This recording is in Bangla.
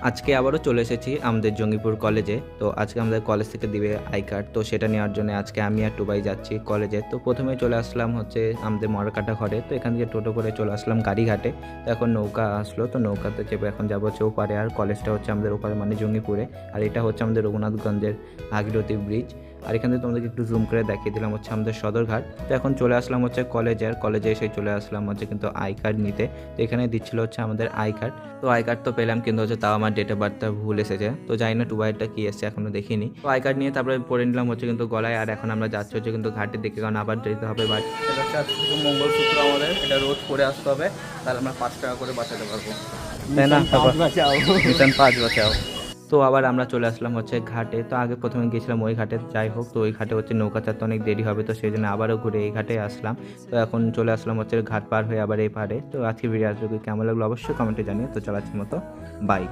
আজকে আবারও চলে এসেছি আমাদের জঙ্গিপুর কলেজে। তো আজকে আমাদের কলেজ থেকে দিবে আই কার্ড, তো সেটা নেওয়ার জন্য আজকে আমি আর টুবাই যাচ্ছি কলেজে। তো প্রথমে চলে আসলাম হচ্ছে আমাদের মরকাটা ঘরে, তো এখান থেকে টোটো করে চলে আসলাম গাড়িঘাটে। তো এখন নৌকা আসলো, তো নৌকাতে চেপে এখন যাবো হচ্ছে ওপারে। আর কলেজটা হচ্ছে আমাদের ওপারে মানে জঙ্গিপুরে। আর এটা হচ্ছে আমাদের রঘুনাথগঞ্জের ভাগীরথী ব্রিজ। আর এখান থেকে তোমাদেরকে একটু জুম করে দেখিয়ে দিলাম হচ্ছে আমাদের সদরঘাট। তো এখন চলে আসলাম হচ্ছে কলেজে, আর কলেজে এসে চলে আসলাম হচ্ছে কিন্তু আই কার্ড নিতে। তো এখানে দিচ্ছিল হচ্ছে আমাদের আই কার্ড। তো আই কার্ড তো পেলাম, কিন্তু হচ্ছে তাও আমার ডেট অফ বার্থটা ভুল এসেছে। তো জানি না টুবাইটটা কি এসেছে, এখনো দেখিনি। তো আই কার্ড নিয়ে তারপরে পরে নিলাম হচ্ছে কিন্তু গলায়। আর এখন আমরা যাচ্ছি হচ্ছে কিন্তু ঘাটের দিকে, কারণ আবার যেতে হবে বাড়ি। এটা হচ্ছে আজকে থেকে মঙ্গলসূত্র আমাদের, এটা রোজ পরে আসতে হবে, তাহলে আমরা 5 টাকা করে বাঁচাতে পারবো, তাই না? মিশন 5 বাঁচাও। তো আবার আমরা চলে আসলাম হচ্ছে ঘাটে। তো আগে প্রথমে গিয়েছিলাম ওই ঘাটে, যাই হোক। তো ওই ঘাটে হচ্ছে নৌকা চারতে অনেক দেরি হবে, তো সেই জন্য আবারও ঘুরে এই ঘাটে আসলাম। তো এখন চলে আসলাম হচ্ছে ঘাট পার হয়ে আবার এই পাড়ে। তো আজকে ভিডিও আসলে কেমন লাগলো অবশ্যই কমেন্টে জানিয়ে। তো চলার মতো বাই।